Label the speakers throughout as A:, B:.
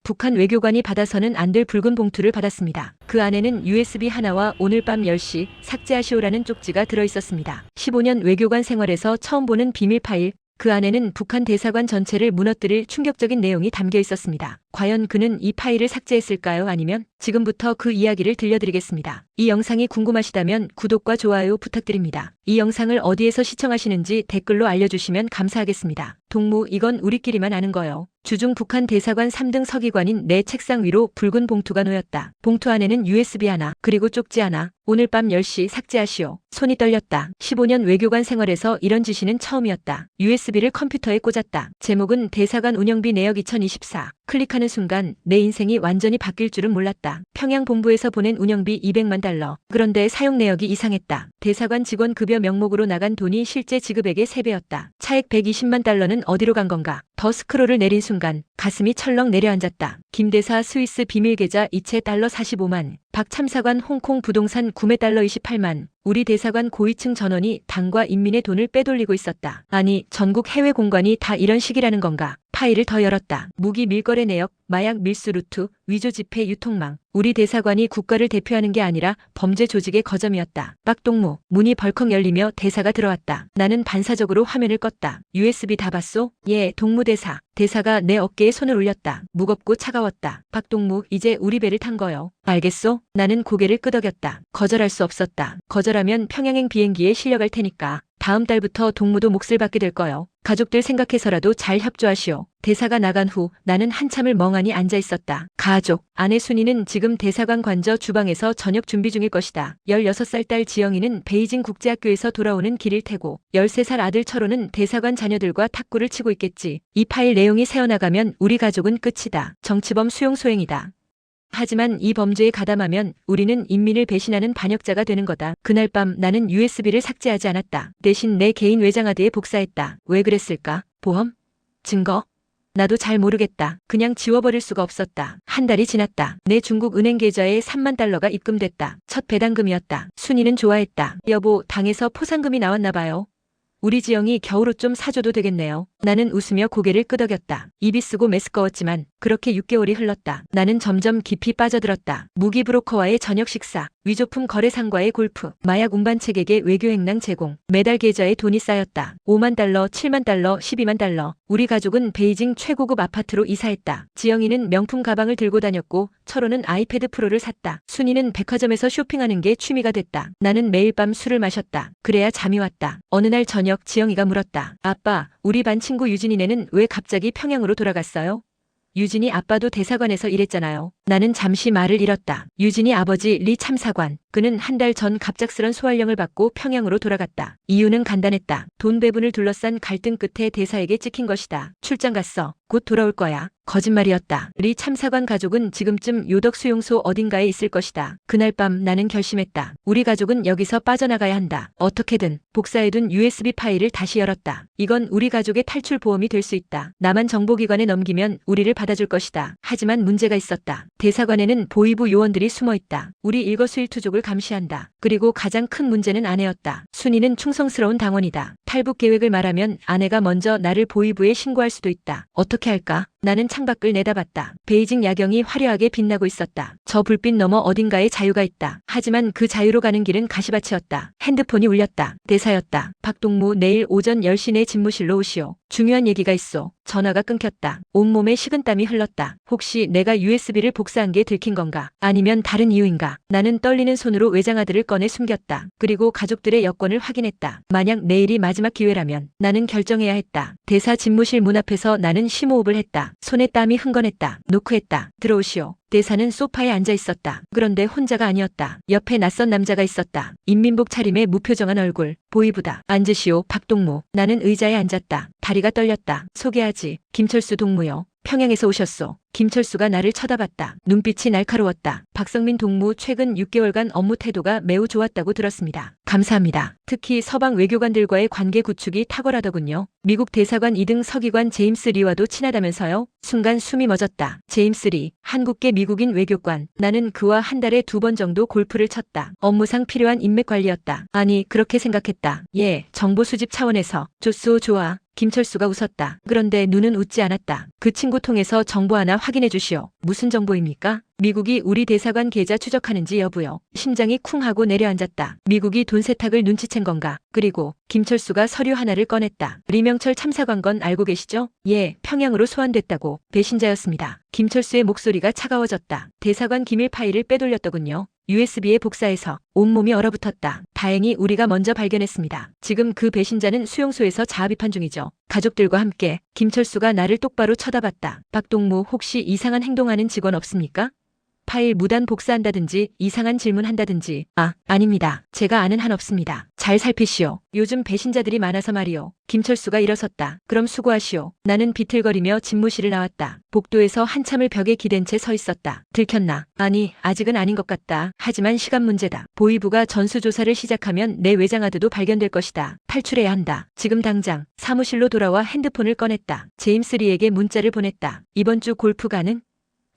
A: 북한 외교관이 받아서는 안 될 붉은 봉투를 받았습니다. 그 안에는 USB 하나와 오늘 밤 10시 삭제하시오라는 쪽지가 들어있었습니다. 15년 외교관 생활에서 처음 보는 비밀 파일, 그 안에는 북한 대사관 전체를 무너뜨릴 충격적인 내용이 담겨 있었습니다. 과연 그는 이 파일을 삭제했을까요? 아니면 지금부터 그 이야기를 들려드리겠습니다. 이 영상이 궁금하시다면 구독과 좋아요 부탁드립니다. 이 영상을 어디에서 시청하시는지 댓글로 알려주시면 감사하겠습니다. 동무, 이건 우리끼리만 아는 거요. 주중 북한 대사관 3등 서기관인 내 책상 위로 붉은 봉투가 놓였다. 봉투 안에는 USB 하나, 그리고 쪽지 하나. 오늘 밤 10시 삭제하시오. 손이 떨렸다. 15년 외교관 생활에서 이런 지시는 처음이었다. USB를 컴퓨터에 꽂았다. 제목은 대사관 운영비 내역 2024. 클릭하는 순간 내 인생이 완전히 바뀔 줄은 몰랐다. 평양 본부에서 보낸 운영비 200만 달러. 그런데 사용 내역이 이상했다. 대사관 직원 급여 명목으로 나간 돈이 실제 지급액의 3배였다. 차액 120만 달러는 어디로 간 건가? 더 스크롤을 내린 순간 가슴이 철렁 내려앉았다. 김 대사 스위스 비밀 계좌 이체 달러 45만. 박 참사관 홍콩 부동산 구매 달러 28만. 우리 대사관 고위층 전원이 당과 인민의 돈을 빼돌리고 있었다. 아니, 전국 해외 공관이 다 이런 식이라는 건가? 파일을 더 열었다. 무기 밀거래 내역, 마약 밀수 루트, 위조 지폐 유통망. 우리 대사관이 국가를 대표하는 게 아니라 범죄 조직의 거점이었다. 빡동무. 문이 벌컥 열리며 대사가 들어왔다. 나는 반사적으로 화면을 껐다. USB 다 봤소? 예, 동무대사. 대사가 내 어깨에 손을 올렸다. 무겁고 차가웠다. 박동무, 이제 우리 배를 탄 거요. 알겠소? 나는 고개를 끄덕였다. 거절할 수 없었다. 거절하면 평양행 비행기에 실려갈 테니까. 다음 달부터 동무도 몫을 받게 될 거요. 가족들 생각해서라도 잘 협조하시오. 대사가 나간 후 나는 한참을 멍하니 앉아 있었다. 가족. 아내 순이는 지금 대사관 관저 주방에서 저녁 준비 중일 것이다. 16살 딸 지영이는 베이징 국제학교에서 돌아오는 길일 테고 13살 아들 철호는 대사관 자녀들과 탁구를 치고 있겠지. 이 파일 내용이 새어나가면 우리 가족은 끝이다. 정치범 수용 소행이다. 하지만 이 범죄에 가담하면 우리는 인민을 배신하는 반역자가 되는 거다. 그날 밤 나는 USB를 삭제하지 않았다. 대신 내 개인 외장하드에 복사했다. 왜 그랬을까? 보험? 증거? 나도 잘 모르겠다. 그냥 지워버릴 수가 없었다. 한 달이 지났다. 내 중국 은행 계좌에 3만 달러가 입금됐다. 첫 배당금이었다. 순이는 좋아했다. 여보, 당에서 포상금이 나왔나 봐요. 우리 지영이 겨울옷 좀 사줘도 되겠네요. 나는 웃으며 고개를 끄덕였다. 입이 쓰고 메스꺼웠지만 그렇게 6개월이 흘렀다. 나는 점점 깊이 빠져들었다. 무기 브로커와의 저녁 식사, 위조품 거래상과의 골프, 마약 운반책에게 외교행랑 제공, 매달 계좌에 돈이 쌓였다. 5만 달러, 7만 달러, 12만 달러. 우리 가족은 베이징 최고급 아파트로 이사했다. 지영이는 명품 가방을 들고 다녔고 철호는 아이패드 프로를 샀다. 순이는 백화점에서 쇼핑하는 게 취미가 됐다. 나는 매일 밤 술을 마셨다. 그래야 잠이 왔다. 어느 날 저녁 지영이가 물었다. 아빠, 우리 반 친구 유진이네는 왜 갑자기 평양으로 돌아갔어요? 유진이 아빠도 대사관에서 일했잖아요. 나는 잠시 말을 잃었다. 유진이 아버지 리 참사관. 그는 한 달 전 갑작스런 소환령을 받고 평양으로 돌아갔다. 이유는 간단했다. 돈 배분을 둘러싼 갈등 끝에 대사에게 찍힌 것이다. 출장 갔어. 곧 돌아올 거야. 거짓말이었다. 리 참사관 가족은 지금쯤 요덕 수용소 어딘가에 있을 것이다. 그날 밤 나는 결심했다. 우리 가족은 여기서 빠져나가야 한다. 어떻게든. 복사해둔 USB 파일을 다시 열었다. 이건 우리 가족의 탈출 보험이 될 수 있다. 나만 정보기관에 넘기면 우리를 받아줄 것이다. 하지만 문제가 있었다. 대사관에는 보위부 요원들이 숨어있다. 우리 일거수일투족을 감시한다. 그리고 가장 큰 문제는 아내였다. 순이는 충성스러운 당원이다. 탈북 계획을 말하면 아내가 먼저 나를 보위부에 신고할 수도 있다. 어떻게 할까? 나는 창밖을 내다봤다. 베이징 야경이 화려하게 빛나고 있었다. 저 불빛 너머 어딘가에 자유가 있다. 하지만 그 자유로 가는 길은 가시밭이었다. 핸드폰이 울렸다. 대사였다. 박동무, 내일 오전 10시 내 집무실로 오시오. 중요한 얘기가 있어. 전화가 끊겼다. 온몸에 식은땀이 흘렀다. 혹시 내가 USB를 복사한 게 들킨 건가? 아니면 다른 이유인가? 나는 떨리는 손으로 외장하드를 꺼내 숨겼다. 그리고 가족들의 여권을 확인했다. 만약 내일이 마지막 기회라면 나는 결정해야 했다. 대사 집무실 문 앞에서 나는 심호흡을 했다. 손에 땀이 흥건했다. 노크했다. 들어오시오. 대사는 소파에 앉아 있었다. 그런데 혼자가 아니었다. 옆에 낯선 남자가 있었다. 인민복 차림의 무표정한 얼굴. 보위부다. 앉으시오, 박동무. 나는 의자에 앉았다. 다리가 떨렸다. 소개하지. 김철수 동무요. 평양에서 오셨소. 김철수가 나를 쳐다봤다. 눈빛이 날카로웠다. 박성민 동무 최근 6개월간 업무 태도가 매우 좋았다고 들었습니다. 감사합니다. 특히 서방 외교관들과의 관계 구축이 탁월하더군요. 미국 대사관 2등 서기관 제임스 리와도 친하다면서요? 순간 숨이 멎었다. 제임스 리, 한국계 미국인 외교관. 나는 그와 한 달에 2번 정도 골프를 쳤다. 업무상 필요한 인맥 관리였다. 아니, 그렇게 생각했다. 예, 정보 수집 차원에서. 좋소, 좋아. 김철수가 웃었다. 그런데 눈은 웃지 않았다. 그 친구 통해서 정보 하나 확인해 주시오. 무슨 정보입니까? 미국이 우리 대사관 계좌 추적하는지 여부요. 심장이 쿵 하고 내려앉았다. 미국이 돈 세탁을 눈치챈 건가? 그리고 김철수가 서류 하나를 꺼냈다. 리명철 참사관건 알고 계시죠? 예, 평양으로 소환됐다고. 배신자였습니다. 김철수의 목소리가 차가워졌다. 대사관 기밀 파일을 빼돌렸더군요. USB에 복사해서 온몸이 얼어붙었다. 다행히 우리가 먼저 발견했습니다. 지금 그 배신자는 수용소에서 자아비판 중이죠. 가족들과 함께. 김철수가 나를 똑바로 쳐다봤다. 박동무, 혹시 이상한 행동하는 직원 없습니까? 파일 무단 복사한다든지 이상한 질문한다든지. 아닙니다. 제가 아는 한 없습니다. 잘 살피시오. 요즘 배신자들이 많아서 말이오. 김철수가 일어섰다. 그럼 수고하시오. 나는 비틀거리며 집무실을 나왔다. 복도에서 한참을 벽에 기댄 채 서 있었다. 들켰나? 아니, 아직은 아닌 것 같다. 하지만 시간 문제다. 보위부가 전수조사를 시작하면 내 외장하드도 발견될 것이다. 탈출해야 한다. 지금 당장. 사무실로 돌아와 핸드폰을 꺼냈다. 제임스 리에게 문자를 보냈다. 이번 주 골프 가능?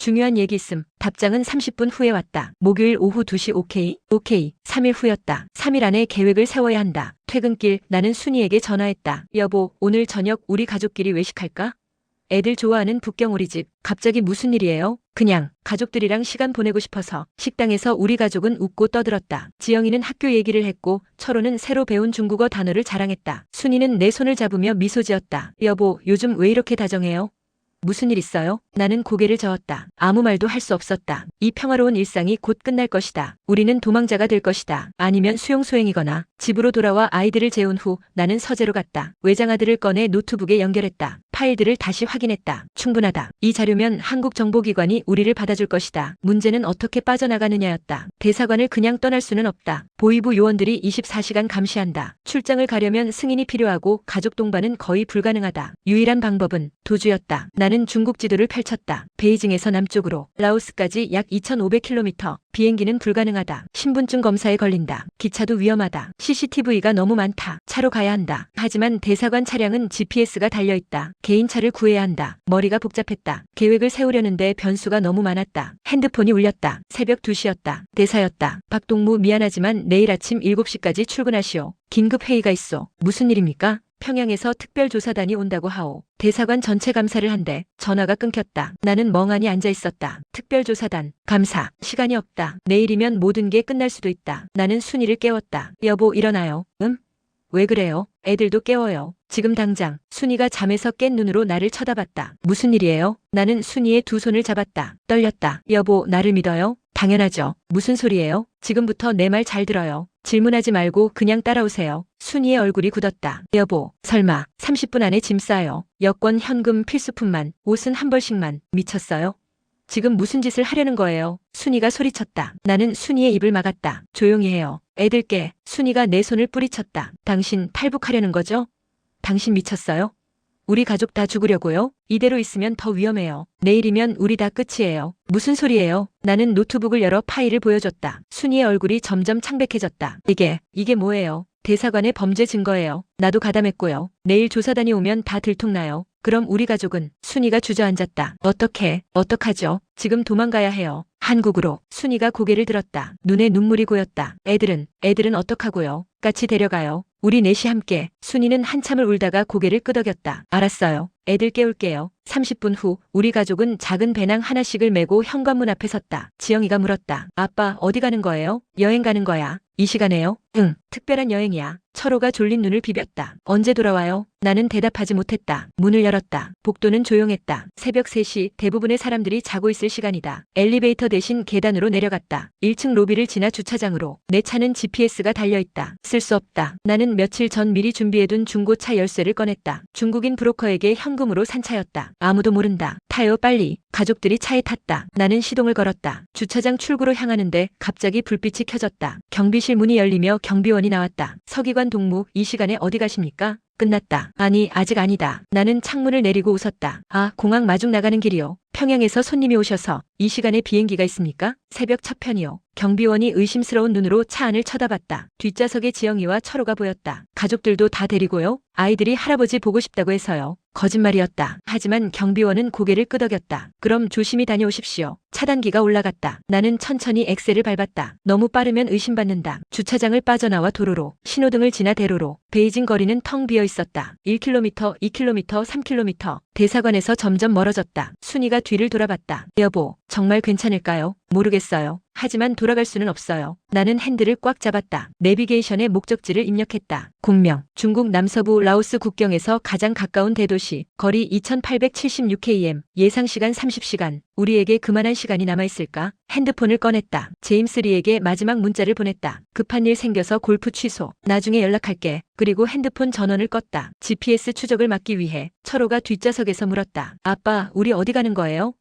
A: 중요한 얘기 있음. 답장은 30분 후에 왔다. 목요일 오후 2시 오케이? 오케이. 3일 후였다. 3일 안에 계획을 세워야 한다. 퇴근길 나는 순이에게 전화했다. 여보, 오늘 저녁 우리 가족끼리 외식할까? 애들 좋아하는 북경오리집. 갑자기 무슨 일이에요? 그냥 가족들이랑 시간 보내고 싶어서. 식당에서 우리 가족은 웃고 떠들었다. 지영이는 학교 얘기를 했고 철호는 새로 배운 중국어 단어를 자랑했다. 순이는 내 손을 잡으며 미소 지었다. 여보, 요즘 왜 이렇게 다정해요? 무슨 일 있어요? 나는 고개를 저었다. 아무 말도 할 수 없었다. 이 평화로운 일상이 곧 끝날 것이다. 우리는 도망자가 될 것이다. 아니면 수용소행이거나. 집으로 돌아와 아이들을 재운 후 나는 서재로 갔다. 외장하드를 꺼내 노트북에 연결했다. 파일들을 다시 확인했다. 충분하다. 이 자료면 한국 정보기관이 우리를 받아줄 것이다. 문제는 어떻게 빠져나가느냐였다. 대사관을 그냥 떠날 수는 없다. 보위부 요원들이 24시간 감시한다. 출장을 가려면 승인이 필요하고 가족 동반은 거의 불가능하다. 유일한 방법은 도주였다. 나는 중국 지도를 펼쳤다. 베이징에서 남쪽으로 라오스까지 약 2,500km. 비행기는 불가능하다. 신분증 검사에 걸린다. 기차도 위험하다. CCTV가 너무 많다. 차로 가야 한다. 하지만 대사관 차량은 GPS가 달려있다. 개인차를 구해야 한다. 머리가 복잡했다. 계획을 세우려는데 변수가 너무 많았다. 핸드폰이 울렸다. 새벽 2시였다. 대사였다. 박동무, 미안하지만 내일 아침 7시까지 출근하시오. 긴급 회의가 있어. 무슨 일입니까? 평양에서 특별조사단이 온다고 하오. 대사관 전체 감사를 한대. 전화가 끊겼다. 나는 멍하니 앉아 있었다. 특별조사단, 감사, 시간이 없다. 내일이면 모든 게 끝날 수도 있다. 나는 순이를 깨웠다. 여보, 일어나요. 왜 그래요? 애들도 깨워요. 지금 당장. 순이가 잠에서 깬 눈으로 나를 쳐다봤다. 무슨 일이에요? 나는 순이의 두 손을 잡았다. 떨렸다. 여보, 나를 믿어요? 당연하죠. 무슨 소리예요? 지금부터 내 말 잘 들어요. 질문하지 말고 그냥 따라오세요. 순이의 얼굴이 굳었다. 여보, 설마 30분 안에 짐 싸요. 여권, 현금, 필수품만, 옷은 한 벌씩만. 미쳤어요? 지금 무슨 짓을 하려는 거예요? 순이가 소리쳤다. 나는 순이의 입을 막았다. 조용히 해요. 애들 깨. 순이가 내 손을 뿌리쳤다. 당신 탈북하려는 거죠? 당신 미쳤어요? 우리 가족 다 죽으려고요? 이대로 있으면 더 위험해요. 내일이면 우리 다 끝이에요. 무슨 소리예요? 나는 노트북을 열어 파일을 보여줬다. 순이의 얼굴이 점점 창백해졌다. 이게 뭐예요? 대사관의 범죄 증거예요. 나도 가담했고요. 내일 조사단이 오면 다 들통나요. 그럼 우리 가족은? 순이가 주저앉았다. 어떡하죠? 지금 도망가야 해요. 한국으로. 순이가 고개를 들었다. 눈에 눈물이 고였다. 애들은 어떡하고요? 같이 데려가요. 우리 넷이 함께. 순이는 한참을 울다가 고개를 끄덕였다. 알았어요. 애들 깨울게요. 30분 후 우리 가족은 작은 배낭 하나씩을 메고 현관문 앞에 섰다. 지영이가 물었다. 아빠, 어디 가는 거예요? 여행 가는 거야. 이 시간에요? 응, 특별한 여행이야. 철호가 졸린 눈을 비볐다. 언제 돌아와요? 나는 대답하지 못했다. 문을 열었다. 복도는 조용했다. 새벽 3시, 대부분의 사람들이 자고 있을 시간이다. 엘리베이터 대신 계단으로 내려갔다. 1층 로비를 지나 주차장으로. 내 차는 GPS가 달려있다. 쓸 수 없다. 나는 며칠 전 미리 준비해둔 중고차 열쇠를 꺼냈다. 중국인 브로커에게 현금으로 산 차였다. 아무도 모른다. 타요, 빨리. 가족들이 차에 탔다. 나는 시동을 걸었다. 주차장 출구로 향하는데 갑자기 불빛이 켜졌다. 경비실 문이 열리며 경비원이 나왔다. 서기관 동무, 이 시간에 어디 가십니까? 끝났다. 아니, 아직 아니다. 나는 창문을 내리고 웃었다. 아, 공항 마중 나가는 길이요. 평양에서 손님이 오셔서. 이 시간에 비행기가 있습니까? 새벽 첫 편이요. 경비원이 의심스러운 눈으로 차 안을 쳐다봤다. 뒷좌석에 지영이와 철호가 보였다. 가족들도 다 데리고요. 아이들이 할아버지 보고 싶다고 해서요. 거짓말이었다. 하지만 경비원은 고개를 끄덕였다. 그럼 조심히 다녀오십시오. 차단기가 올라갔다. 나는 천천히 엑셀을 밟았다. 너무 빠르면 의심받는다. 주차장을 빠져나와 도로로, 신호등을 지나 대로로. 베이징 거리는 텅 비어 있었다. 1km, 2km, 3km. 대사관에서 점점 멀어졌다. 순이가 뒤를 돌아봤다. 여보, 정말 괜찮을까요? 모르겠어요. 하지만 돌아갈 수는 없어요. 나는 핸들을 꽉 잡았다. 내비게이션에 목적지를 입력했다. 공명, 중국 남서부 라오스 국경에서 가장 가까운 대도시, 거리 2876km, 예상시간 30시간. 우리에게 그만한 시간이 남아있을까? 핸드폰을 꺼냈다. 제임스 리에게 마지막 문자를 보냈다. 급한 일 생겨서 골프 취소. 나중에 연락할게. 그리고 핸드폰 전원을 껐다. GPS 추적을 막기 위해 철호가 뒷좌석에서 물었다. 아빠, 우리 어디 가는 거예요?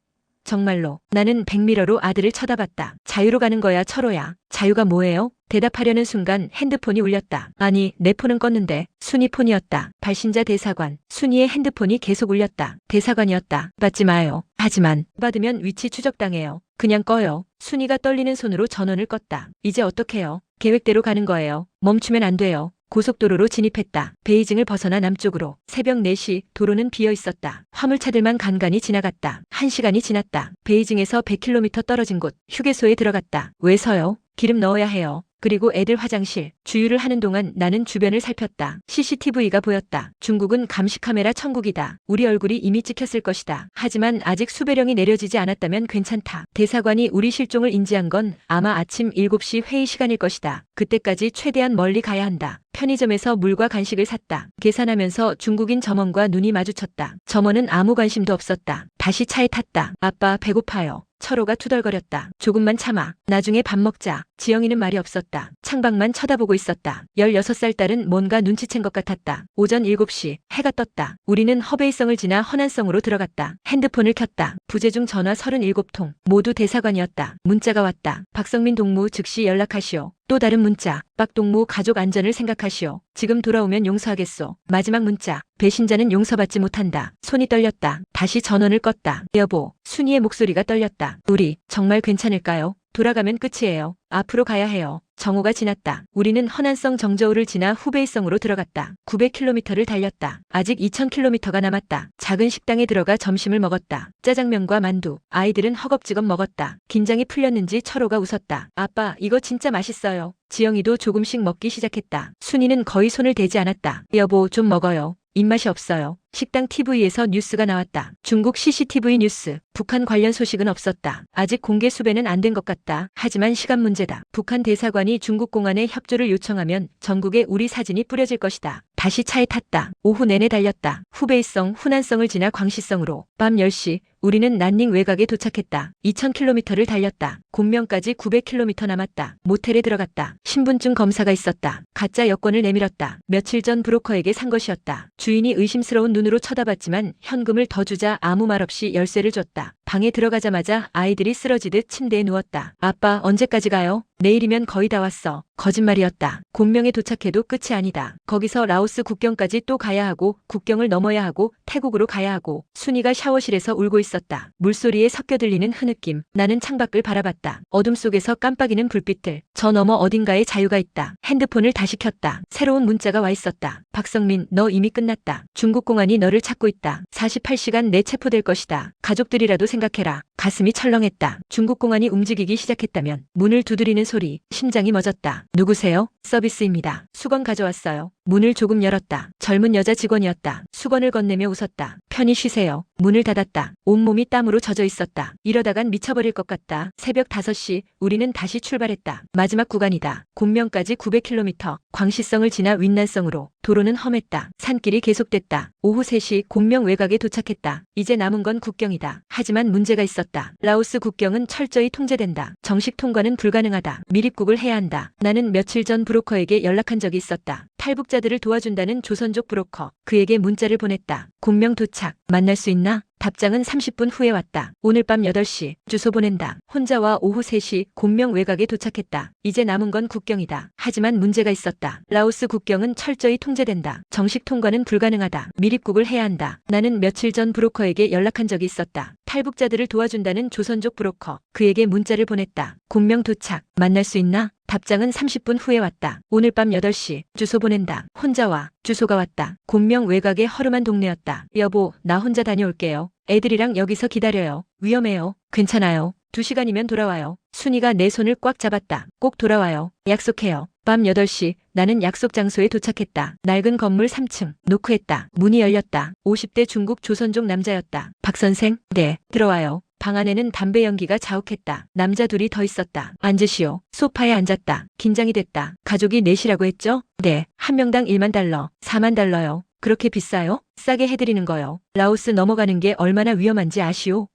A: 정말로. 나는 백미러로 아들을 쳐다봤다. 자유로 가는 거야, 철호야. 자유가 뭐예요? 대답하려는 순간 핸드폰이 울렸다. 아니, 내 폰은 껐는데. 순이 폰이었다. 발신자 대사관. 순이의 핸드폰이 계속 울렸다. 대사관이었다. 받지 마요. 하지만 받으면 위치 추적당해요. 그냥 꺼요. 순이가 떨리는 손으로 전원을 껐다. 이제 어떡해요? 계획대로 가는 거예요. 멈추면 안 돼요. 고속도로로 진입했다. 베이징을 벗어나 남쪽으로. 새벽 4시, 도로는 비어 있었다. 화물차들만 간간히 지나갔다. 1시간이 지났다. 베이징에서 100km 떨어진 곳, 휴게소에 들어갔다. 왜 서요? 기름 넣어야 해요. 그리고 애들 화장실. 주유를 하는 동안 나는 주변을 살폈다. CCTV가 보였다. 중국은 감시카메라 천국이다. 우리 얼굴이 이미 찍혔을 것이다. 하지만 아직 수배령이 내려지지 않았다면 괜찮다. 대사관이 우리 실종을 인지한 건 아마 아침 7시 회의 시간일 것이다. 그때까지 최대한 멀리 가야 한다. 편의점에서 물과 간식을 샀다. 계산하면서 중국인 점원과 눈이 마주쳤다. 점원은 아무 관심도 없었다. 다시 차에 탔다. 아빠, 배고파요. 철호가 투덜거렸다. 조금만 참아. 나중에 밥 먹자. 지영이는 말이 없었다. 창밖만 쳐다보고 있었다. 16살 딸은 뭔가 눈치챈 것 같았다. 오전 7시, 해가 떴다. 우리는 허베이성을 지나 허난성으로 들어갔다. 핸드폰을 켰다. 부재중 전화 37통. 모두 대사관이었다. 문자가 왔다. 박성민 동무 즉시 연락하시오. 또 다른 문자. 박동무 가족 안전을 생각하시오. 지금 돌아오면 용서하겠소. 마지막 문자. 배신자는 용서받지 못한다. 손이 떨렸다. 다시 전원을 껐다. 여보, 순이의 목소리가 떨렸다. 우리 정말 괜찮을까요? 돌아가면 끝이에요. 앞으로 가야 해요. 정오가 지났다. 우리는 허난성 정저우를 지나 후베이성으로 들어갔다. 900km를 달렸다. 아직 2000km가 남았다. 작은 식당에 들어가 점심을 먹었다. 짜장면과 만두. 아이들은 허겁지겁 먹었다. 긴장이 풀렸는지 철호가 웃었다. 아빠, 이거 진짜 맛있어요. 지영이도 조금씩 먹기 시작했다. 순이는 거의 손을 대지 않았다. 여보, 좀 먹어요. 입맛이 없어요. 식당 TV에서 뉴스가 나왔다. 중국 CCTV 뉴스. 북한 관련 소식은 없었다. 아직 공개 수배는 안 된 것 같다. 하지만 시간 문제다. 북한 대사관이 중국 공안에 협조를 요청하면 전국에 우리 사진이 뿌려질 것이다. 다시 차에 탔다. 오후 내내 달렸다. 후베이성, 후난성을 지나 광시성으로. 밤 10시. 우리는 난닝 외곽에 도착했다. 2000km를 달렸다. 곤명까지 900km 남았다. 모텔에 들어갔다. 신분증 검사가 있었다. 가짜 여권을 내밀었다. 며칠 전 브로커에게 산 것이었다. 주인이 의심스러운 눈으로 쳐다봤지만 현금을 더 주자 아무 말 없이 열쇠를 줬다. 방에 들어가자마자 아이들이 쓰러지듯 침대에 누웠다. 아빠, 언제까지 가요? 내일이면 거의 다 왔어. 거짓말이었다. 곤명에 도착해도 끝이 아니다. 거기서 라오스 국경까지 또 가야 하고 국경을 넘어야 하고 태국으로 가야 하고. 순이가 샤워실에서 울고 있었다. 물소리에 섞여 들리는 흐느낌. 나는 창밖을 바라봤다. 어둠 속에서 깜빡이는 불빛들. 저 너머 어딘가에 자유가 있다. 핸드폰을 다시 켰다. 새로운 문자가 와 있었다. 박성민, 너 이미 끝났다. 중국 공안이 너를 찾고 있다. 48시간 내 체포될 것이다. 가족들이라도 생각해라. 가슴이 철렁했다. 중국 공안이 움직이기 시작했다면. 문을 두드리는 소리. 심장이 멎었다. 누구세요? 서비스입니다. 수건 가져왔어요. 문을 조금 열었다. 젊은 여자 직원이었다. 수건을 건네며 웃었다. 편히 쉬세요. 문을 닫았다. 온몸이 땀으로 젖어 있었다. 이러다간 미쳐버릴 것 같다. 새벽 5시, 우리는 다시 출발했다. 마지막 구간이다. 곤명까지 900km. 광시성을 지나 윈난성으로. 도로는 험했다. 산길이 계속됐다. 오후 3시 곤명 외곽에 도착했다. 이제 남은 건 국경이다. 하지만 문제가 있었다. 라오스 국경은 철저히 통제된다. 정식 통과는 불가능하다. 미립국을 해야 한다. 나는 며칠 전 브로커에게 연락한 적이 있었다. 탈북자들을 도와준다는 조선족 브로커. 그에게 문자를 보냈다. 곤명 도착. 만날 수 있나? 답장은 30분 후에 왔다. 오늘 밤 8시. 주소 보낸다. 혼자와 오후 3시 곤명 외곽에 도착했다. 이제 남은 건 국경이다. 하지만 문제가 있었다. 라오스 국경은 철저히 통제된다. 정식 통과는 불가능하다. 미립국을 해야 한다. 나는 며칠 전 브로커에게 연락한 적이 있었다. 탈북자들을 도와준다는 조선족 브로커. 그에게 문자를 보냈다. 곤명 도착. 만날 수 있나? 답장은 30분 후에 왔다. 오늘 밤 8시. 주소 보낸다. 혼자 와. 주소가 왔다. 곤명 외곽의 허름한 동네였다. 여보, 나 혼자 다녀올게요. 애들이랑 여기서 기다려요. 위험해요. 괜찮아요. 2시간이면 돌아와요. 순이가 내 손을 꽉 잡았다. 꼭 돌아와요. 약속해요. 밤 8시 나는 약속 장소에 도착했다. 낡은 건물 3층. 노크했다. 문이 열렸다. 50대 중국 조선족 남자였다. 박 선생? 네. 들어와요. 방 안에는 담배 연기가 자욱했다. 남자 둘이 더 있었다. 앉으시오. 소파에 앉았다. 긴장이 됐다. 가족이 넷이라고 했죠? 네. 한 명당 1만 달러. 4만 달러요. 그렇게 비싸요? 싸게 해드리는 거요. 라오스 넘어가는 게 얼마나 위험한지 아시오?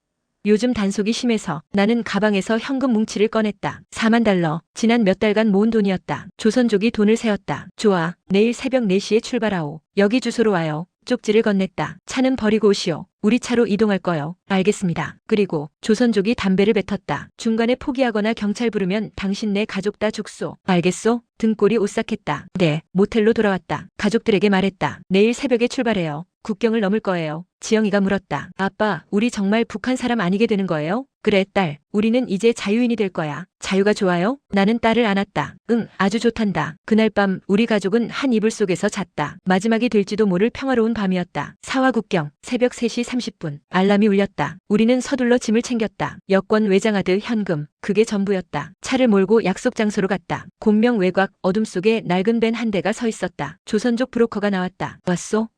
A: 요즘 단속이 심해서. 나는 가방에서 현금 뭉치를 꺼냈다. 4만 달러. 지난 몇 달간 모은 돈이었다. 조선족이 돈을 세었다. 좋아. 내일 새벽 4시에 출발하오. 여기 주소로 와요. 쪽지를 건넸다. 차는 버리고 오시오. 우리 차로 이동할 거요. 알겠습니다. 그리고 조선족이 담배를 뱉었다. 중간에 포기하거나 경찰 부르면 당신 내 가족 다 죽소. 알겠소? 등골이 오싹했다. 네. 모텔로 돌아왔다. 가족들에게 말했다. 내일 새벽에 출발해요. 국경을 넘을 거예요. 지영이가 물었다. 아빠, 우리 정말 북한 사람 아니게 되는 거예요? 그래, 딸. 우리는 이제 자유인이 될 거야. 자유가 좋아요? 나는 딸을 안았다. 응, 아주 좋단다. 그날 밤 우리 가족은 한 이불 속에서 잤다. 마지막이 될지도 모를 평화로운 밤이었다. 사화 국경, 새벽 3시 30분. 알람이 울렸다. 우리는 서둘러 짐을 챙겼다. 여권, 외장하드, 현금. 그게 전부였다. 차를 몰고 약속 장소로 갔다. 곤명 외곽 어둠 속에 낡은 밴 한 대가 서 있었다. 조선족 브로커가 나왔다. 왔소?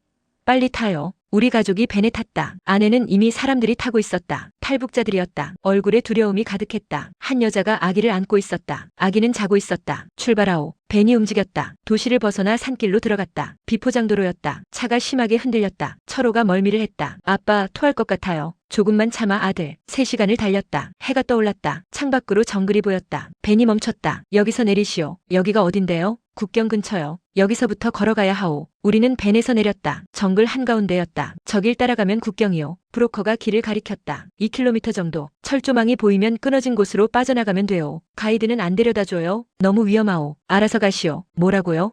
A: 빨리 타요. 우리 가족이 벤에 탔다. 안에는 이미 사람들이 타고 있었다. 탈북자들이었다. 얼굴에 두려움이 가득했다. 한 여자가 아기를 안고 있었다. 아기는 자고 있었다. 출발하오. 벤이 움직였다. 도시를 벗어나 산길로 들어갔다. 비포장도로였다. 차가 심하게 흔들렸다. 철호가 멀미를 했다. 아빠, 토할 것 같아요. 조금만 참아 아들. 3시간을 달렸다. 해가 떠올랐다. 창밖으로 정글이 보였다. 벤이 멈췄다. 여기서 내리시오. 여기가 어딘데요? 국경 근처요. 여기서부터 걸어가야 하오. 우리는 벤에서 내렸다. 정글 한가운데였다. 저길 따라가면 국경이요. 브로커가 길을 가리켰다. 2km 정도. 철조망이 보이면 끊어진 곳으로 빠져나가면 돼요. 가이드는 안 데려다줘요. 너무 위험하오. 알아서 가시오. 뭐라고요?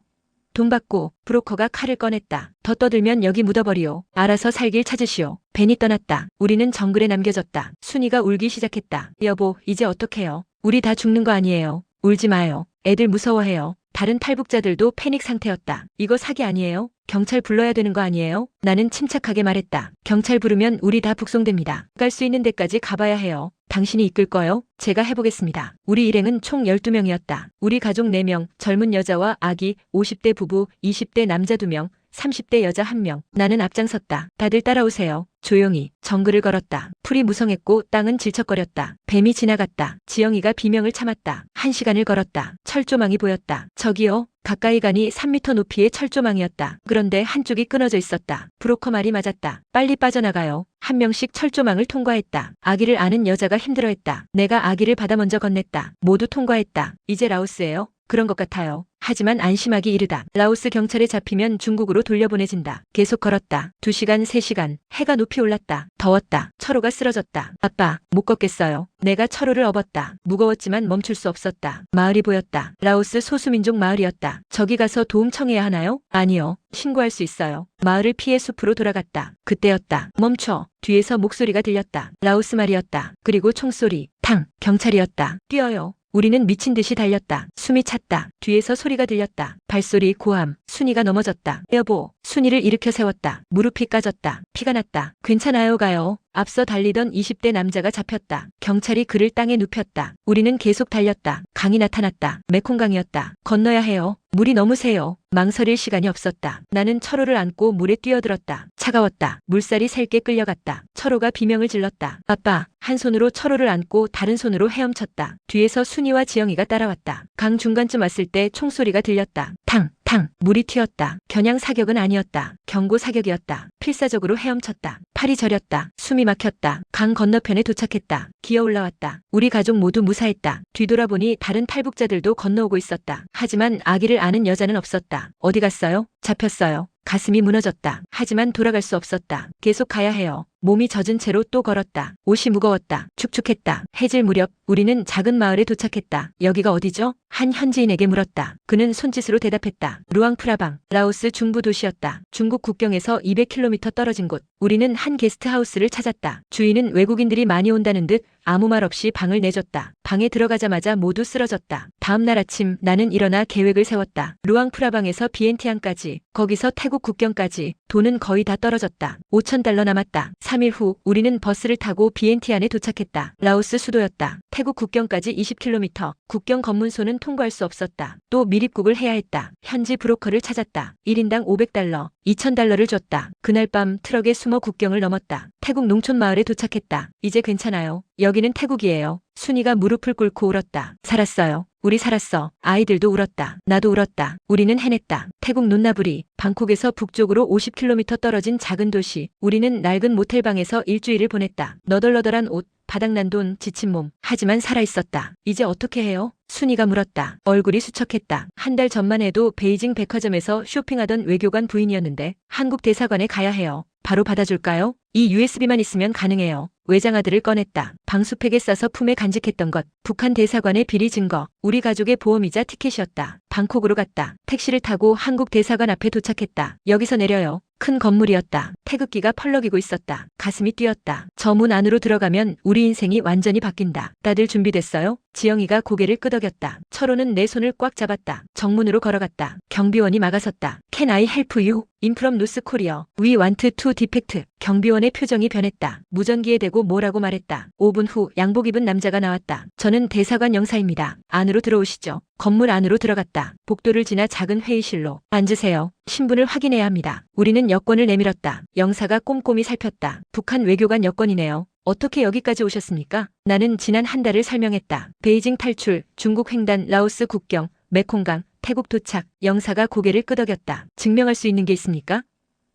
A: 돈 받고. 브로커가 칼을 꺼냈다. 더 떠들면 여기 묻어버리오. 알아서 살길 찾으시오. 벤이 떠났다. 우리는 정글에 남겨졌다. 순이가 울기 시작했다. 여보, 이제 어떡해요? 우리 다 죽는 거 아니에요. 울지 마요. 애들 무서워해요. 다른 탈북자들도 패닉 상태였다. 이거 사기 아니에요? 경찰 불러야 되는 거 아니에요? 나는 침착하게 말했다. 경찰 부르면 우리 다 북송됩니다. 갈 수 있는 데까지 가봐야 해요. 당신이 이끌 거요? 제가 해보겠습니다. 우리 일행은 총 12명이었다. 우리 가족 4명, 젊은 여자와 아기, 50대 부부, 20대 남자 2명, 30대 여자 1명. 나는 앞장섰다. 다들 따라오세요. 조용히 정글을 걸었다. 풀이 무성했고 땅은 질척거렸다. 뱀이 지나갔다. 지영이가 비명을 참았다. 1시간을 걸었다. 철조망이 보였다. 저기요. 가까이 가니 3m 높이의 철조망이었다. 그런데 한쪽이 끊어져 있었다. 브로커 말이 맞았다. 빨리 빠져나가요. 한 명씩 철조망을 통과했다. 아기를 아는 여자가 힘들어했다. 내가 아기를 받아 먼저 건넸다. 모두 통과했다. 이제 라오스예요? 그런 것 같아요. 하지만 안심하기 이르다. 라오스 경찰에 잡히면 중국으로 돌려보내진다. 계속 걸었다. 2시간, 3시간. 해가 높이 올랐다. 더웠다. 철호가 쓰러졌다. 아빠, 못 걷겠어요. 내가 철호를 업었다. 무거웠지만 멈출 수 없었다. 마을이 보였다. 라오스 소수민족 마을이었다. 저기 가서 도움 청해야 하나요? 아니요. 신고할 수 있어요. 마을을 피해 숲으로 돌아갔다. 그때였다. 멈춰. 뒤에서 목소리가 들렸다. 라오스 말이었다. 그리고 총소리. 탕. 경찰이었다. 뛰어요. 우리는 미친 듯이 달렸다. 숨이 찼다. 뒤에서 소리가 들렸다. 발소리, 고함. 순이가 넘어졌다. 여보. 순이를 일으켜 세웠다. 무릎이 까졌다. 피가 났다. 괜찮아요, 가요. 앞서 달리던 20대 남자가 잡혔다. 경찰이 그를 땅에 눕혔다. 우리는 계속 달렸다. 강이 나타났다. 메콩강이었다. 건너야 해요. 물이 너무 세요. 망설일 시간이 없었다. 나는 철호를 안고 물에 뛰어들었다. 차가웠다. 물살이 샜게 끌려갔다. 철호가 비명을 질렀다. 아빠. 한 손으로 철호를 안고 다른 손으로 헤엄쳤다. 뒤에서 순이와 지영이가 따라왔다. 강 중간쯤 왔을 때 총소리가 들렸다. 탕, 탕. 물이 튀었다. 겨냥 사격은 아니었다. 경고 사격이었다. 필사적으로 헤엄쳤다. 팔이 저렸다. 숨이 막혔다. 강 건너편에 도착했다. 기어 올라왔다. 우리 가족 모두 무사했다. 뒤돌아보니 다른 탈북자들도 건너오고 있었다. 하지만 아기를 아는 여자는 없었다. 어디 갔어요? 잡혔어요. 가슴이 무너졌다. 하지만 돌아갈 수 없었다. 계속 가야 해요. 몸이 젖은 채로 또 걸었다. 옷이 무거웠다. 축축했다. 해질 무렵 우리는 작은 마을에 도착했다. 여기가 어디죠? 한 현지인에게 물었다. 그는 손짓으로 대답했다. 루앙프라방, 라오스 중부 도시였다. 중국 국경에서 200km 떨어진 곳. 우리는 한 게스트하우스를 찾았다. 주인은 외국인들이 많이 온다는 듯 아무 말 없이 방을 내줬다. 방에 들어가자마자 모두 쓰러졌다. 다음날 아침 나는 일어나 계획을 세웠다. 루앙프라방에서 비엔티앙까지, 거기서 태국 국경까지. 돈은 거의 다 떨어졌다. 5,000달러 남았다. 3일 후 우리는 버스를 타고 비엔티안에 도착했다. 라오스 수도였다. 태국 국경까지 20km. 국경 검문소는 통과할 수 없었다. 또 미립국을 해야 했다. 현지 브로커를 찾았다. 1인당 500달러, 2,000달러를 줬다. 그날 밤 트럭에 숨어 국경을 넘었다. 태국 농촌 마을에 도착했다. 이제 괜찮아요. 여기는 태국이에요. 순이가 무릎을 꿇고 울었다. 살았어요. 우리 살았어. 아이들도 울었다. 나도 울었다. 우리는 해냈다. 태국 논나부리, 방콕에서 북쪽으로 50km 떨어진 작은 도시. 우리는 낡은 모텔방에서 일주일을 보냈다. 너덜너덜한 옷, 바닥난 돈, 지친 몸. 하지만 살아있었다. 이제 어떻게 해요? 순이가 물었다. 얼굴이 수척했다. 한 달 전만 해도 베이징 백화점에서 쇼핑하던 외교관 부인이었는데 한국 대사관에 가야 해요. 바로 받아줄까요? 이 USB만 있으면 가능해요. 외장하드를 꺼냈다. 방수팩에 싸서 품에 간직했던 것. 북한 대사관의 비리 증거. 우리 가족의 보험이자 티켓이었다. 방콕으로 갔다. 택시를 타고 한국 대사관 앞에 도착했다. 여기서 내려요. 큰 건물이었다. 태극기가 펄럭이고 있었다. 가슴이 뛰었다. 저 문 안으로 들어가면 우리 인생이 완전히 바뀐다. 다들 준비됐어요? 지영이가 고개를 끄덕였다. 철호는 내 손을 꽉 잡았다. 정문으로 걸어갔다. 경비원이 막아섰다. Can I help you? I'm from North Korea. We want to defect. 경비원의 표정이 변했다. 무전기에 대고 뭐라고 말했다. 5분 후 양복 입은 남자가 나왔다. 저는 대사관 영사입니다. 안으로 들어오시죠. 건물 안으로 들어갔다. 복도를 지나 작은 회의실로. 앉으세요. 신분을 확인해야 합니다. 우리는 여권을 내밀었다. 영사가 꼼꼼히 살폈다. 북한 외교관 여권이네요. 어떻게 여기까지 오셨습니까? 나는 지난 한 달을 설명했다. 베이징 탈출, 중국 횡단, 라오스 국경, 메콩강, 태국 도착. 영사가 고개를 끄덕였다. 증명할 수 있는 게 있습니까?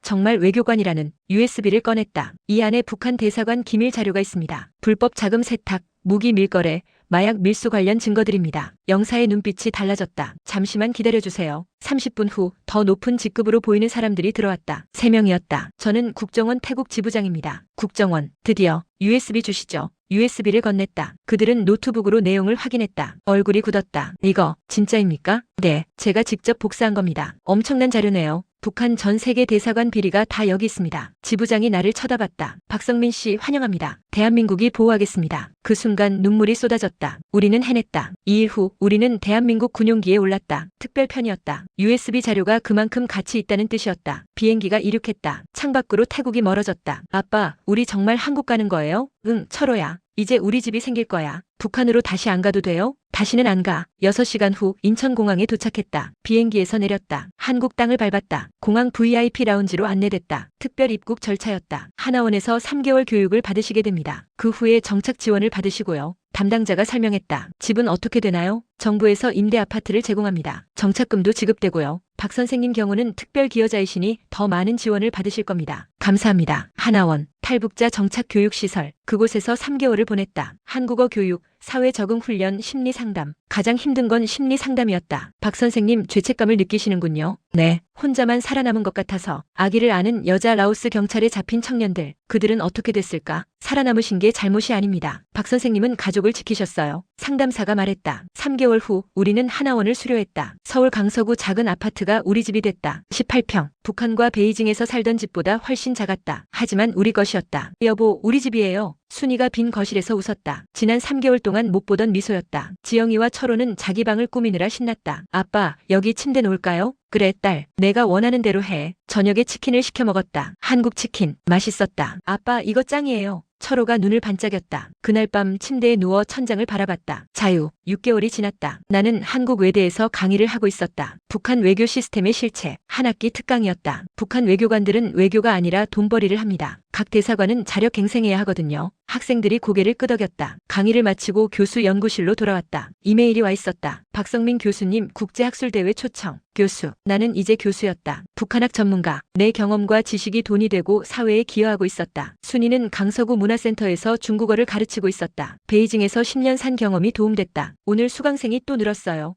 A: 정말 외교관이라는 USB를 꺼냈다. 이 안에 북한 대사관 기밀 자료가 있습니다. 불법 자금 세탁, 무기 밀거래, 마약 밀수 관련 증거들입니다. 영사의 눈빛이 달라졌다. 잠시만 기다려주세요. 30분 후 더 높은 직급으로 보이는 사람들이 들어왔다. 3명이었다. 저는 국정원 태국 지부장입니다. 국정원, 드디어 USB 주시죠. USB를 건넸다. 그들은 노트북으로 내용을 확인했다. 얼굴이 굳었다. 이거 진짜입니까? 네, 제가 직접 복사한 겁니다. 엄청난 자료네요. 북한 전 세계 대사관 비리가 다 여기 있습니다. 지부장이 나를 쳐다봤다. 박성민 씨 환영합니다. 대한민국이 보호하겠습니다. 그 순간 눈물이 쏟아졌다. 우리는 해냈다. 2일 후 우리는 대한민국 군용기에 올랐다. 특별편이었다. USB 자료가 그만큼 가치 있다는 뜻이었다. 비행기가 이륙했다. 창밖으로 태국이 멀어졌다. 아빠, 우리 정말 한국 가는 거예요? 응, 철호야. 이제 우리 집이 생길 거야. 북한으로 다시 안 가도 돼요? 다시는 안 가. 6시간 후 인천공항에 도착했다. 비행기에서 내렸다. 한국 땅을 밟았다. 공항 VIP 라운지로 안내됐다. 특별 입국 절차였다. 하나원에서 3개월 교육을 받으시게 됩니다. 그 후에 정착 지원을 받으시고요. 담당자가 설명했다. 집은 어떻게 되나요? 정부에서 임대 아파트를 제공합니다. 정착금도 지급되고요. 박 선생님 경우는 특별 기여자이시니 더 많은 지원을 받으실 겁니다. 감사합니다. 하나원, 탈북자 정착 교육시설. 그곳에서 3개월을 보냈다. 한국어 교육, 사회 적응 훈련, 심리 상담. 가장 힘든 건 심리 상담이었다. 박 선생님 죄책감을 느끼시는군요. 네, 혼자만 살아남은 것 같아서. 아기를 아는 여자 라오스 경찰에 잡힌 청년들. 그들은 어떻게 됐을까? 살아남으신 게 잘못이 아닙니다. 박 선생님은 가족을 지키셨어요. 상담사가 말했다. 3개월 후 우리는 하나원을 수료했다. 서울 강서구 작은 아파트가 우리 집이 됐다. 18평. 북한과 베이징에서 살던 집보다 훨씬 작았다. 하지만 우리 것이었다. 여보, 우리 집이에요. 순이가 빈 거실에서 웃었다. 지난 3개월 동안 못 보던 미소였다. 지영이와 철호는 자기 방을 꾸미느라 신났다. 아빠, 여기 침대 놓을까요? 그래, 딸. 내가 원하는 대로 해. 저녁에 치킨을 시켜 먹었다. 한국 치킨. 맛있었다. 아빠, 이거 짱이에요. 철호가 눈을 반짝였다. 그날 밤 침대에 누워 천장을 바라봤다. 자유. 6개월이 지났다. 나는 한국 외대에서 강의를 하고 있었다. 북한 외교 시스템의 실체. 한 학기 특강이었다. 북한 외교관들은 외교가 아니라 돈벌이를 합니다. 각 대사관은 자력갱생해야 하거든요. 학생들이 고개를 끄덕였다. 강의를 마치고 교수 연구실로 돌아왔다. 이메일이 와 있었다. 박성민 교수님 국제학술대회 초청. 교수. 나는 이제 교수였다. 북한학 전문가. 내 경험과 지식이 돈이 되고 사회에 기여하고 있었다. 순이는 강서구 문화센터에서 중국어를 가르치고 있었다. 베이징에서 10년 산 경험이 도움됐다. 오늘 수강생이 또 늘었어요.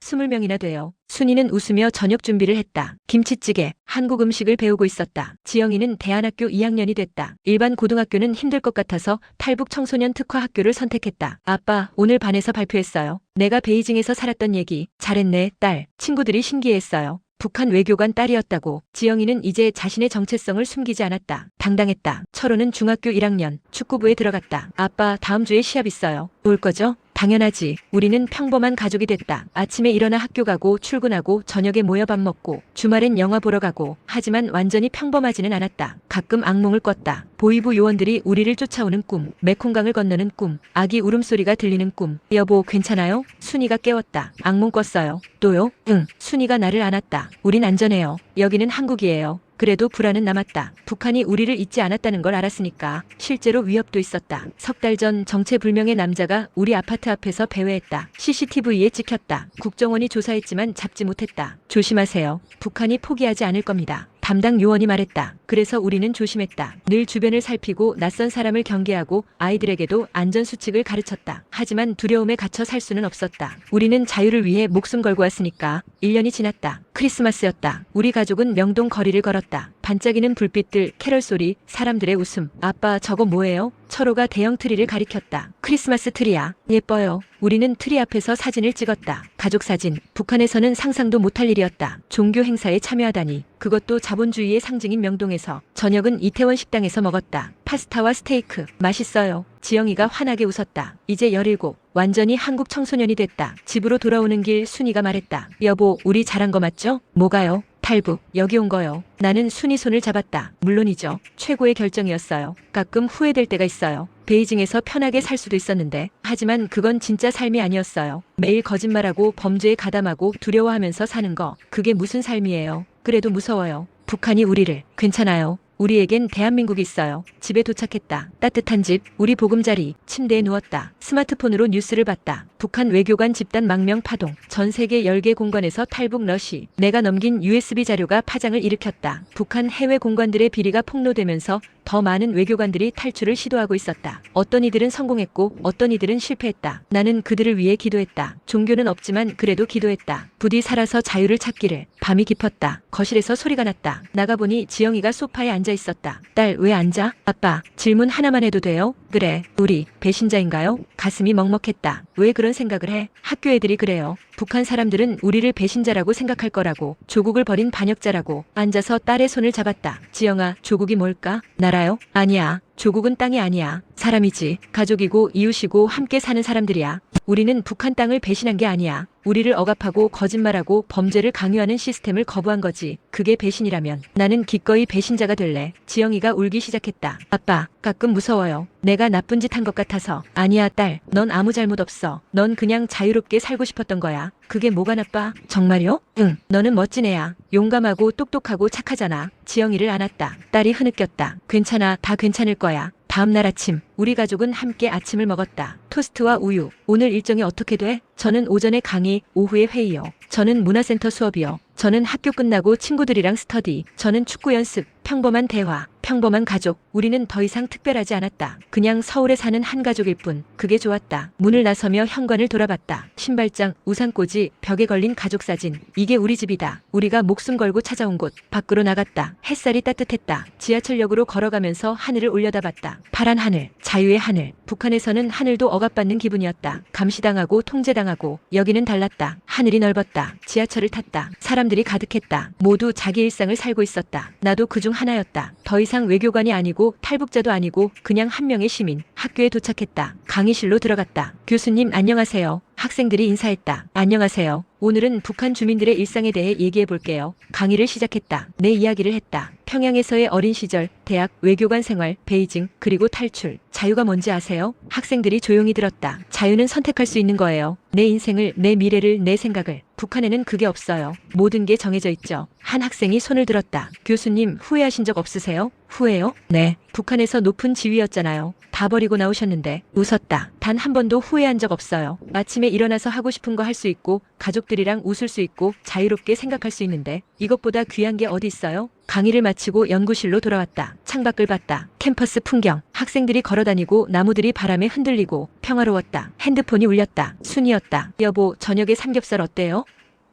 A: 20명이나 돼요. 순이는 웃으며 저녁 준비를 했다. 김치찌개, 한국 음식을 배우고 있었다. 지영이는 대안학교 2학년이 됐다. 일반 고등학교는 힘들 것 같아서 탈북 청소년 특화 학교를 선택했다. 아빠, 오늘 반에서 발표했어요. 내가 베이징에서 살았던 얘기. 잘했네, 딸. 친구들이 신기해했어요. 북한 외교관 딸이었다고. 지영이는 이제 자신의 정체성을 숨기지 않았다. 당당했다. 철호는 중학교 1학년 축구부에 들어갔다. 아빠, 다음 주에 시합 있어요. 올 거죠? 당연하지. 우리는 평범한 가족이 됐다. 아침에 일어나 학교 가고 출근하고 저녁에 모여 밥 먹고 주말엔 영화 보러 가고. 하지만 완전히 평범하지는 않았다. 가끔 악몽을 꿨다. 보이부 요원들이 우리를 쫓아오는 꿈, 메콩강을 건너는 꿈, 아기 울음소리가 들리는 꿈. 여보, 괜찮아요? 순이가 깨웠다. 악몽 꿨어요. 또요? 응. 순이가 나를 안았다. 우린 안전해요. 여기는 한국이에요. 그래도 불안은 남았다. 북한이 우리를 잊지 않았다는 걸 알았으니까. 실제로 위협도 있었다. 석 달 전 정체불명의 남자가 우리 아파트 앞에서 배회했다. CCTV에 찍혔다. 국정원이 조사했지만 잡지 못했다. 조심하세요. 북한이 포기하지 않을 겁니다. 담당 요원이 말했다. 그래서 우리는 조심했다. 늘 주변을 살피고 낯선 사람을 경계하고 아이들에게도 안전수칙을 가르쳤다. 하지만 두려움에 갇혀 살 수는 없었다. 우리는 자유를 위해 목숨 걸고 왔으니까. 1년이 지났다. 크리스마스였다. 우리 가족은 명동 거리를 걸었다. 반짝이는 불빛들, 캐럴 소리, 사람들의 웃음. 아빠, 저거 뭐예요? 철호가 대형 트리를 가리켰다. 크리스마스 트리야. 예뻐요. 우리는 트리 앞에서 사진을 찍었다. 가족 사진. 북한에서는 상상도 못할 일이었다. 종교 행사에 참여하다니. 그것도 자본주의의 상징인 명동에서. 저녁은 이태원 식당에서 먹었다. 파스타와 스테이크. 맛있어요. 지영이가 환하게 웃었다. 이제 17. 완전히 한국 청소년이 됐다. 집으로 돌아오는 길 순이가 말했다. 여보, 우리 잘한 거 맞죠? 뭐가요? 탈북. 여기 온 거요. 나는 순이 손을 잡았다. 물론이죠. 최고의 결정이었어요. 가끔 후회될 때가 있어요. 베이징에서 편하게 살 수도 있었는데. 하지만 그건 진짜 삶이 아니었어요. 매일 거짓말하고 범죄에 가담하고 두려워하면서 사는 거. 그게 무슨 삶이에요. 그래도 무서워요. 북한이 우리를. 괜찮아요. 우리에겐 대한민국이 있어요. 집에 도착했다. 따뜻한 집, 우리 보금자리, 침대에 누웠다. 스마트폰으로 뉴스를 봤다. 북한 외교관 집단 망명 파동. 전 세계 10개 공관에서 탈북 러시. 내가 넘긴 USB 자료가 파장을 일으켰다. 북한 해외 공관들의 비리가 폭로되면서 더 많은 외교관들이 탈출을 시도하고 있었다. 어떤 이들은 성공했고 어떤 이들은 실패했다. 나는 그들을 위해 기도했다. 종교는 없지만 그래도 기도했다. 부디 살아서 자유를 찾기를. 밤이 깊었다. 거실에서 소리가 났다. 나가보니 지영이가 소파에 앉아 있었다. 딸, 왜 앉아? 아빠, 질문 하나만 해도 돼요? 그래, 우리 배신자인가요? 가슴이 먹먹했다. 왜 그런 생각을 해? 학교 애들이 그래요. 북한 사람들은 우리를 배신자라고 생각할 거라고. 조국을 버린 반역자라고. 앉아서 딸의 손을 잡았다. 지영아, 조국이 뭘까? 나라요? 아니야. 조국은 땅이 아니야. 사람이지. 가족이고 이웃이고 함께 사는 사람들이야. 우리는 북한 땅을 배신한 게 아니야. 우리를 억압하고 거짓말하고 범죄를 강요하는 시스템을 거부한 거지. 그게 배신이라면 나는 기꺼이 배신자가 될래. 지영이가 울기 시작했다. 아빠, 가끔 무서워요. 내가 나쁜 짓 한 것 같아서. 아니야, 딸. 넌 아무 잘못 없어. 넌 그냥 자유롭게 살고 싶었던 거야. 그게 뭐가 나빠? 정말요? 응. 너는 멋진 애야. 용감하고 똑똑하고 착하잖아. 지영이를 안았다. 딸이 흐느꼈다. 괜찮아. 다 괜찮을 거야. 다음 날 아침, 우리 가족은 함께 아침을 먹었다. 토스트와 우유. 오늘 일정이 어떻게 돼? 저는 오전에 강의, 오후에 회의요. 저는 문화센터 수업이요. 저는 학교 끝나고 친구들이랑 스터디. 저는 축구 연습. 평범한 대화. 평범한 가족. 우리는 더 이상 특별하지 않았다. 그냥 서울에 사는 한 가족일 뿐. 그게 좋았다. 문을 나서며 현관을 돌아봤다. 신발장, 우산꽂이, 벽에 걸린 가족 사진. 이게 우리 집이다. 우리가 목숨 걸고 찾아온 곳. 밖으로 나갔다. 햇살이 따뜻했다. 지하철역으로 걸어가면서 하늘을 올려다봤다. 파란 하늘, 자유의 하늘. 북한에서는 하늘도 억압받는 기분이었다. 감시당하고 통제당하고. 여기는 달랐다. 하늘이 넓었다. 지하철을 탔다. 사람들이 가득했다. 모두 자기 일상을 살고 있었다. 나도 그중 하나였다. 더 이상 외교관이 아니고 탈북자도 아니고 그냥 한 명의 시민. 학교에 도착했다. 강의실로 들어갔다. 교수님, 안녕하세요. 학생들이 인사했다. 안녕하세요. 오늘은 북한 주민들의 일상에 대해 얘기해 볼게요. 강의를 시작했다. 내 이야기를 했다. 평양에서의 어린 시절, 대학, 외교관 생활, 베이징, 그리고 탈출. 자유가 뭔지 아세요? 학생들이 조용히 들었다. 자유는 선택할 수 있는 거예요. 내 인생을, 내 미래를, 내 생각을. 북한에는 그게 없어요. 모든 게 정해져 있죠. 한 학생이 손을 들었다. 교수님, 후회하신 적 없으세요? 후회요? 네. 북한에서 높은 지위였잖아요. 다 버리고 나오셨는데. 웃었다. 단 한 번도 후회한 적 없어요. 아침에 일어나서 하고 싶은 거 할 수 있고 가족들이랑 웃을 수 있고 자유롭게 생각할 수 있는데 이것보다 귀한 게 어디 있어요? 강의를 마치고 연구실로 돌아왔다. 창밖을 봤다. 캠퍼스 풍경. 학생들이 걸어다니고 나무들이 바람에 흔들리고 평화로웠다. 핸드폰이 울렸다. 순이었다. 여보, 저녁에 삼겹살 어때요?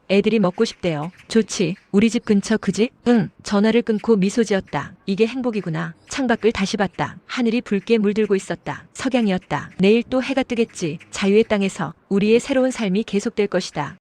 A: 애들이 먹고 싶대요. 좋지. 우리 집 근처 그지? 응. 전화를 끊고 미소 지었다. 이게 행복이구나. 창밖을 다시 봤다. 하늘이 붉게 물들고 있었다. 석양이었다. 내일 또 해가 뜨겠지. 자유의 땅에서 우리의 새로운 삶이 계속될 것이다.